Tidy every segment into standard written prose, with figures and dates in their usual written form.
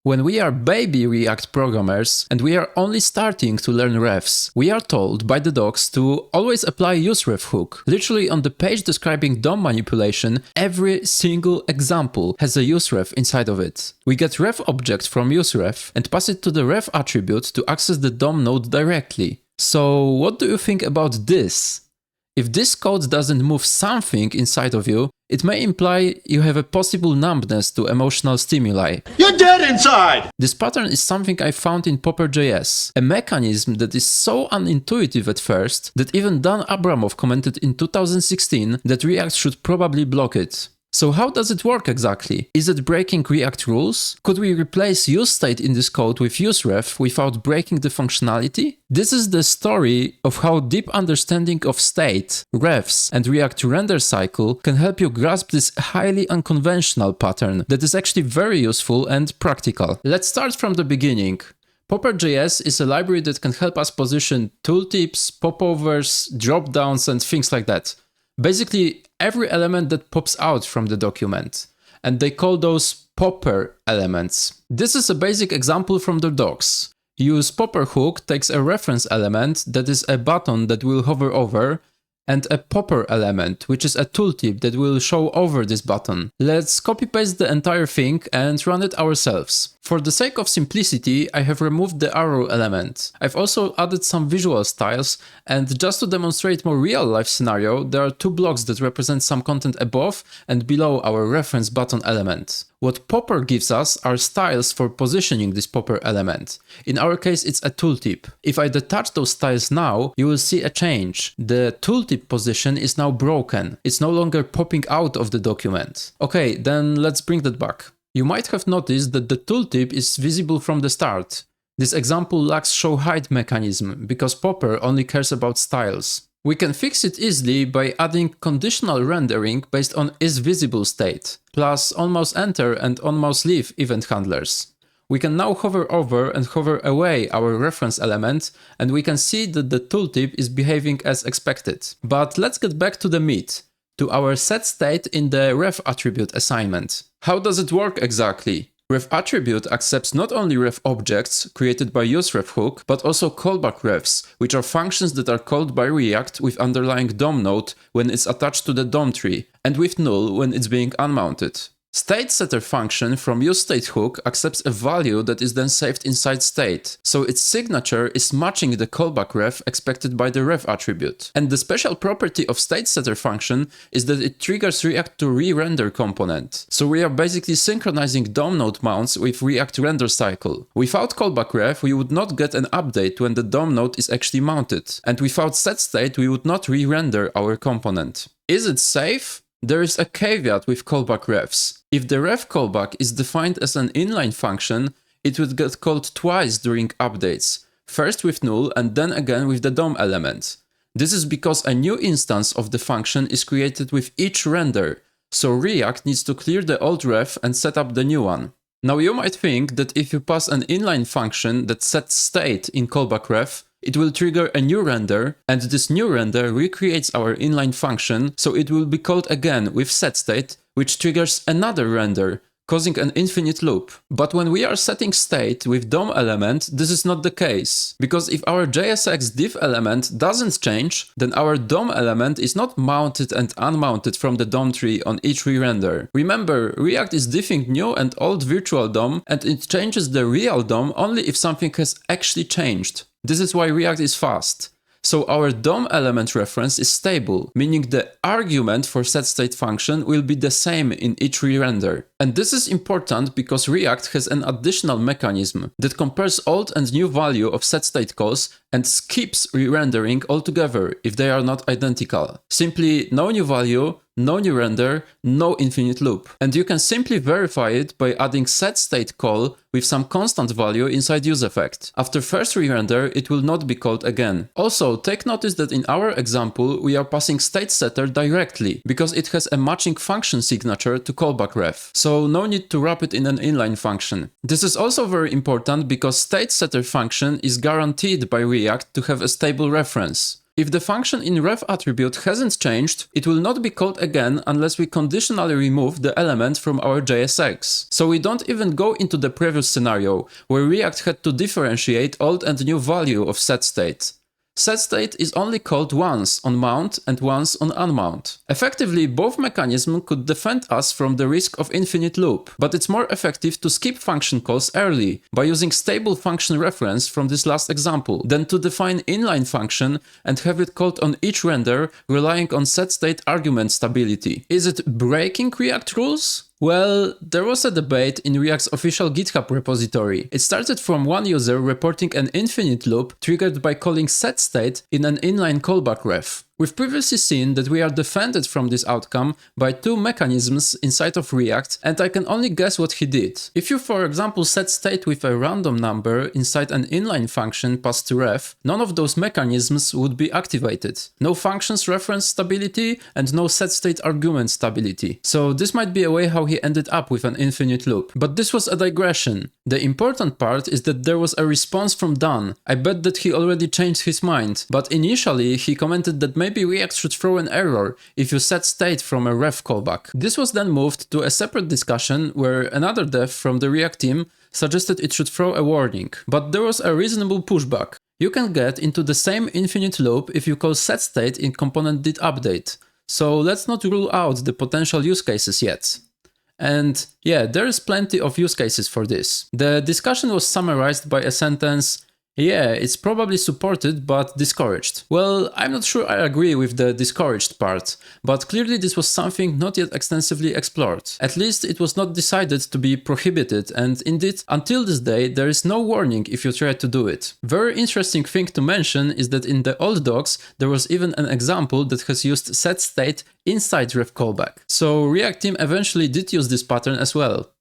When we are baby React programmers and we are only starting to learn refs, we are told by the docs to always apply useRef hook. Literally on the page describing DOM manipulation, every single example has a useRef inside of it. We get ref object from useRef and pass it to the ref attribute to access the DOM node directly. So what do you think about this? If this code doesn't move something inside of you, it may imply you have a possible numbness to emotional stimuli. You're dead inside! This pattern is something I found in Popper.js, a mechanism that is so unintuitive at first that even Dan Abramov commented in 2016 that React should probably block it. So how does it work exactly? Is it breaking React rules? Could we replace useState in this code with useRef without breaking the functionality? This is the story of how deep understanding of state, refs, and React render cycle can help you grasp this highly unconventional pattern that is actually very useful and practical. Let's start from the beginning. Popper.js is a library that can help us position tooltips, popovers, dropdowns, and things like that. Basically, every element that pops out from the document. And they call those Popper elements. This is a basic example from the docs. Use Popper hook takes a reference element that is a button that will hover over, and a Popper element, which is a tooltip that will show over this button. Let's copy-paste the entire thing and run it ourselves. For the sake of simplicity, I have removed the arrow element. I've also added some visual styles, and just to demonstrate more real-life scenario, there are two blocks that represent some content above and below our reference button element. What Popper gives us are styles for positioning this Popper element. In our case, it's a tooltip. If I detach those styles now, you will see a change. The tooltip position is now broken. It's no longer popping out of the document. Okay, then let's bring that back. You might have noticed that the tooltip is visible from the start. This example lacks show-hide mechanism because Popper only cares about styles. We can fix it easily by adding conditional rendering based on isVisibleState, plus onMouseEnter and onMouseLeave event handlers. We can now hover over and hover away our reference element, and we can see that the tooltip is behaving as expected. But let's get back to the meat, to our setState in the ref attribute assignment. How does it work exactly? Ref attribute accepts not only ref objects created by useRef hook, but also callback refs, which are functions that are called by React with underlying DOM node when it's attached to the DOM tree, and with null when it's being unmounted. StateSetter function from useState hook accepts a value that is then saved inside state, so its signature is matching the callback ref expected by the ref attribute. And the special property of StateSetter function is that it triggers React to re-render component. So we are basically synchronizing DOM node mounts with React render cycle. Without callback ref, we would not get an update when the DOM node is actually mounted. And without setState, we would not re-render our component. Is it safe? There is a caveat with callback refs. If the ref callback is defined as an inline function, it would get called twice during updates, first with null and then again with the DOM element. This is because a new instance of the function is created with each render, so React needs to clear the old ref and set up the new one. Now you might think that if you pass an inline function that sets state in callback ref, it will trigger a new render, and this new render recreates our inline function, so it will be called again with setState, which triggers another render, causing an infinite loop. But when we are setting state with DOM element, this is not the case. Because if our JSX div element doesn't change, then our DOM element is not mounted and unmounted from the DOM tree on each re-render. Remember, React is diffing new and old virtual DOM, and it changes the real DOM only if something has actually changed. This is why React is fast. So our DOM element reference is stable, meaning the argument for setState function will be the same in each re-render. And this is important because React has an additional mechanism that compares old and new value of setState calls and skips re-rendering altogether if they are not identical. Simply no new value, no new render, no infinite loop. And you can simply verify it by adding setState call with some constant value inside useEffect. After first re-render, it will not be called again. Also, take notice that in our example, we are passing StateSetter directly, because it has a matching function signature to callback ref. So no need to wrap it in an inline function. This is also very important because StateSetter function is guaranteed by React to have a stable reference. If the function in ref attribute hasn't changed, it will not be called again unless we conditionally remove the element from our JSX. So we don't even go into the previous scenario, where React had to differentiate old and new value of setState. setState is only called once on mount and once on unmount. Effectively, both mechanisms could defend us from the risk of infinite loop, but it's more effective to skip function calls early by using stable function reference from this last example than to define inline function and have it called on each render relying on setState argument stability. Is it breaking React rules? Well, there was a debate in React's official GitHub repository. It started from one user reporting an infinite loop triggered by calling setState in an inline callback ref. We've previously seen that we are defended from this outcome by two mechanisms inside of React, and I can only guess what he did. If you, for example, set state with a random number inside an inline function passed to ref, none of those mechanisms would be activated. No functions reference stability and no setState argument stability. So this might be a way how he ended up with an infinite loop. But this was a digression. The important part is that there was a response from Dan. I bet that he already changed his mind, but initially he commented that maybe React should throw an error if you set state from a ref callback. This was then moved to a separate discussion where another dev from the React team suggested it should throw a warning, but there was a reasonable pushback. You can get into the same infinite loop if you call setState in component.did_update, so let's not rule out the potential use cases yet. And yeah, there is plenty of use cases for this. The discussion was summarized by a sentence, "Yeah, it's probably supported, but discouraged." Well, I'm not sure I agree with the discouraged part, but clearly this was something not yet extensively explored. At least it was not decided to be prohibited, and indeed, until this day, there is no warning if you try to do it. Very interesting thing to mention is that in the old docs, there was even an example that has used setState inside refCallback. So React team eventually did use this pattern as well.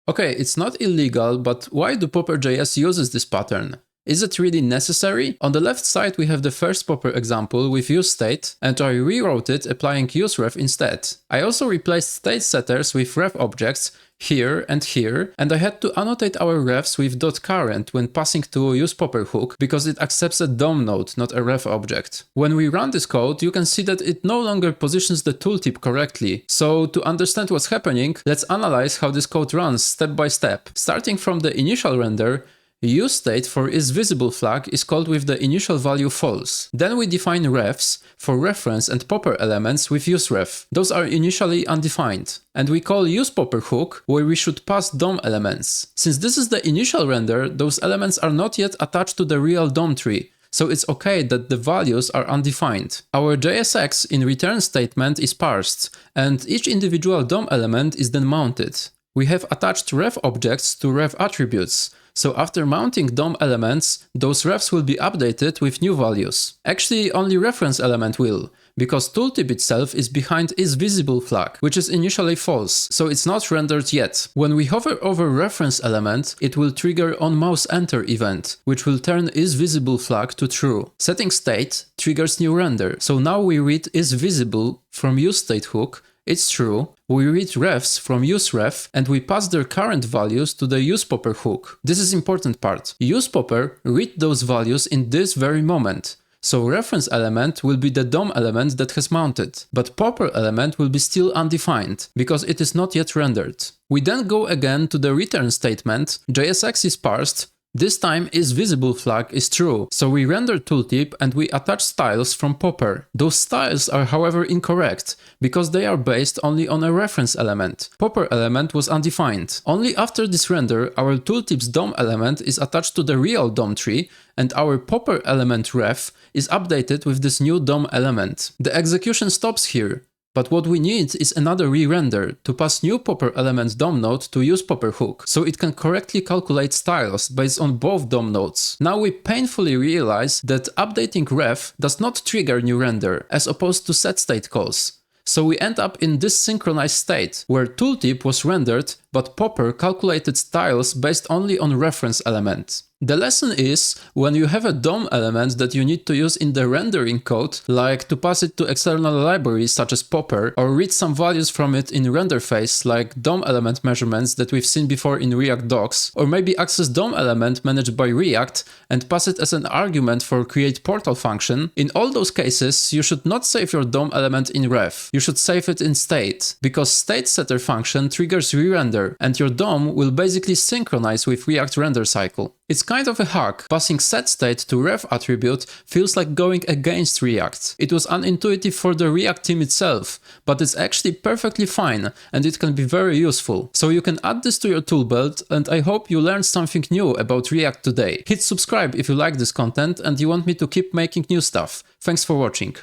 Okay, it's not illegal, but why do Popper.js uses this pattern? Is it really necessary? On the left side we have the first Popper example with useState, and I rewrote it applying useRef instead. I also replaced state setters with ref objects here, and I had to annotate our refs with .current when passing to usePopper hook because it accepts a DOM node, not a ref object. When we run this code, you can see that it no longer positions the tooltip correctly. So to understand what's happening, let's analyze how this code runs step by step. Starting from the initial render, useState for isVisible flag is called with the initial value false. Then we define refs for reference and popper elements with useRef. Those are initially undefined. And we call usePopper hook where we should pass DOM elements. Since this is the initial render, those elements are not yet attached to the real DOM tree, so it's okay that the values are undefined. Our JSX in return statement is parsed, and each individual DOM element is then mounted. We have attached ref objects to ref attributes, so after mounting DOM elements, those refs will be updated with new values. Actually, only reference element will, because tooltip itself is behind isVisible flag, which is initially false, so it's not rendered yet. When we hover over reference element, it will trigger onMouseEnter event, which will turn isVisible flag to true. Setting state triggers new render, so now we read isVisible from useState hook, it's true, we read refs from useRef, and we pass their current values to the usePopper hook. This is important part. usePopper read those values in this very moment. So reference element will be the DOM element that has mounted, but popper element will be still undefined, because it is not yet rendered. We then go again to the return statement, JSX is parsed, this time isVisible flag is true, so we render tooltip and we attach styles from Popper. Those styles are however incorrect, because they are based only on a reference element. Popper element was undefined. Only after this render, our tooltip's DOM element is attached to the real DOM tree, and our Popper element ref is updated with this new DOM element. The execution stops here. But what we need is another re-render to pass new popper element DOM node to usePopper hook, so it can correctly calculate styles based on both DOM nodes. Now we painfully realize that updating ref does not trigger new render, as opposed to setState calls. So we end up in this synchronized state, where tooltip was rendered, but popper calculated styles based only on reference element. The lesson is, when you have a DOM element that you need to use in the rendering code, like to pass it to external libraries such as Popper, or read some values from it in render phase like DOM element measurements that we've seen before in React docs, or maybe access DOM element managed by React and pass it as an argument for create portal function, in all those cases you should not save your DOM element in ref. You should save it in state, because state setter function triggers re-render and your DOM will basically synchronize with React render cycle. It's kind of a hack. Passing setState to ref attribute feels like going against React. It was unintuitive for the React team itself, but it's actually perfectly fine and it can be very useful. So you can add this to your toolbelt, and I hope you learned something new about React today. Hit subscribe if you like this content and you want me to keep making new stuff. Thanks for watching.